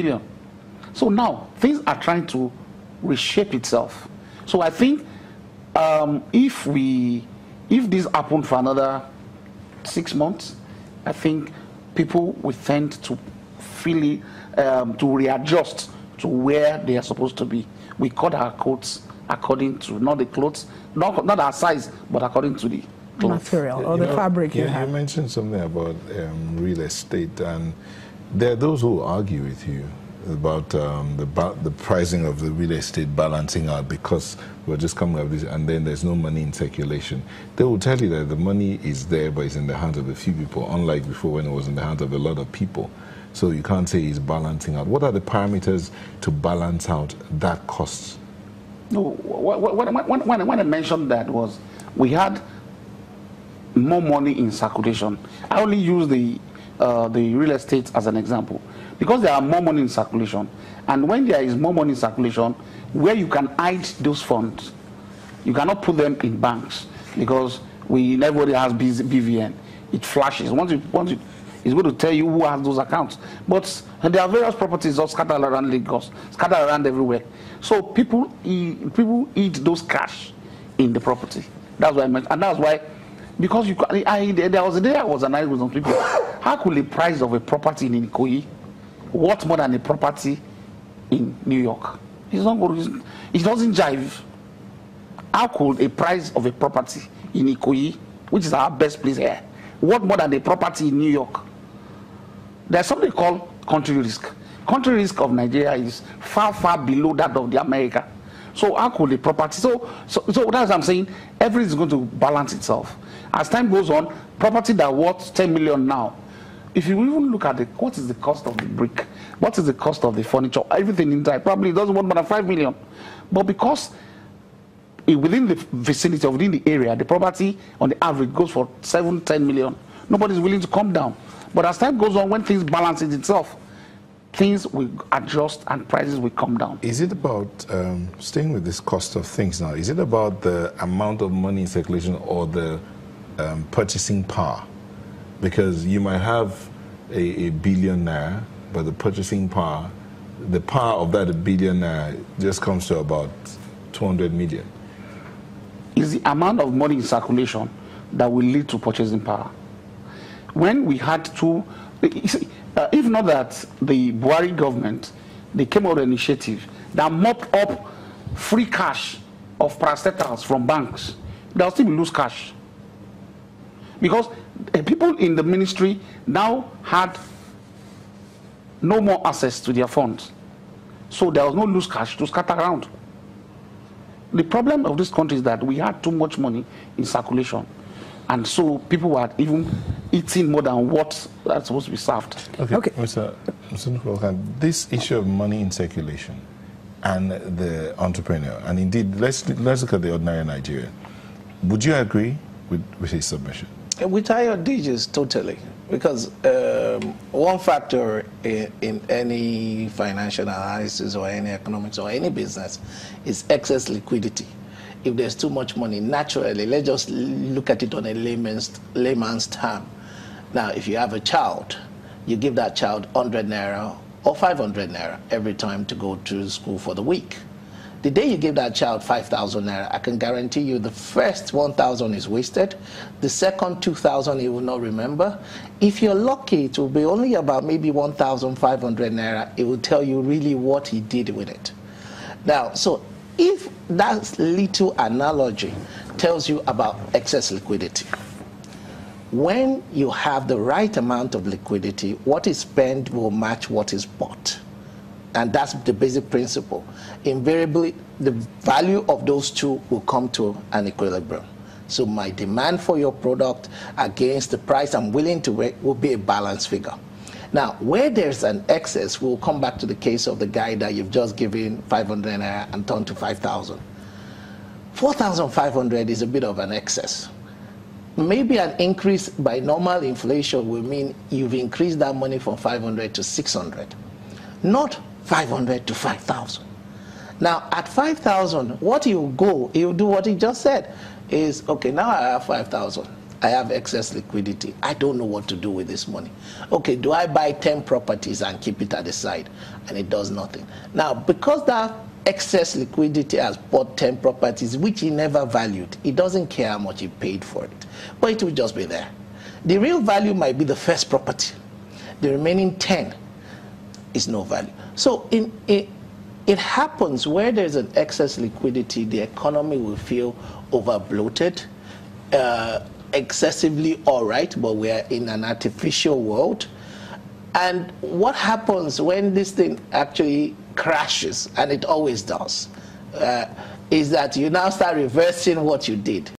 million. So now things are trying to reshape itself. So I think if this happened for another 6 months, I think people will tend to feel to readjust to where they are supposed to be. We cut our coats according to not the clothes, not our size, but according to the material or the fabric you have. You mentioned something about real estate, and there are those who argue with you about the pricing of the real estate balancing out because we're just coming up with this and then there's no money in circulation. They will tell you that the money is there but it's in the hands of a few people, unlike before when it was in the hands of a lot of people. So you can't say it's balancing out. What are the parameters to balance out that cost? No, when I mentioned that was we had more money in circulation. I only use the real estate as an example because there are more money in circulation, and when there is more money in circulation, where you can hide those funds, you cannot put them in banks because everybody has BVN. It flashes once it's going to tell you who has those accounts. But there are various properties all scattered around Lagos, scattered around everywhere. So people eat those cash in the property. That's why I mentioned, and that's why. Because there was a day I was analyzing with some people. How could the price of a property in Ikoyi worth more than a property in New York? It's not good. It doesn't jive. How could a price of a property in Ikoyi, which is our best place here, worth more than a property in New York? There's something called country risk. Country risk of Nigeria is far, far below that of the America. So how could the property? So that's what I'm saying. Everything is going to balance itself. As time goes on, property that worth 10 million now, if you even look at what is the cost of the brick, what is the cost of the furniture, everything inside, probably it doesn't want more than 5 million. But because within the vicinity, within the area, the property on the average goes for 7-10 million, nobody's willing to come down. But as time goes on, when things balance itself, things will adjust and prices will come down. Is it about, staying with this cost of things now, is it about the amount of money in circulation or the purchasing power? Because you might have a billion naira, but the purchasing power, the power of that $1 billion naira just comes to about 200 million. It's the amount of money in circulation that will lead to purchasing power. When we had to, if not that the Buhari government, they came out with an initiative that mopped up free cash of parastatals from banks, they'll still be loose cash. Because people in the ministry now had no more access to their funds. So there was no loose cash to scatter around. The problem of this country is that we had too much money in circulation. And so people were even eating more than what that's supposed to be served. Okay. Mr. Nkrumah, this issue of money in circulation and the entrepreneur, and indeed, let's look at the ordinary Nigerian. Would you agree with his submission? With higher digits, totally. Because one factor in any financial analysis or any economics or any business is excess liquidity. If there's too much money, naturally, let's just look at it on a layman's term. Now, if you have a child, you give that child 100 naira or 500 naira every time to go to school for the week. The day you give that child 5,000 naira, I can guarantee you the first 1,000 is wasted. The second 2,000 he will not remember. If you're lucky, it will be only about maybe 1,500 naira. It will tell you really what he did with it. Now, so if that little analogy tells you about excess liquidity, when you have the right amount of liquidity, what is spent will match what is bought. And that's the basic principle. Invariably, the value of those two will come to an equilibrium. So my demand for your product against the price I'm willing to pay will be a balanced figure. Now, where there's an excess, we'll come back to the case of the guy that you've just given 500 naira and turned to 5,000. 4,500 is a bit of an excess. Maybe an increase by normal inflation will mean you've increased that money from 500 to 600, not 500 to 5,000. Now, at 5,000, what he'll do what he just said is, okay, now I have 5,000. I have excess liquidity. I don't know what to do with this money. Okay, do I buy 10 properties and keep it at the side? And it does nothing. Now, because that excess liquidity has bought 10 properties, which he never valued, he doesn't care how much he paid for it. But it will just be there. The real value might be the first property. The remaining 10 is no value. So it happens where there's an excess liquidity, the economy will feel over bloated, excessively all right, but we're in an artificial world. And what happens when this thing actually crashes, and it always does, is that you now start reversing what you did.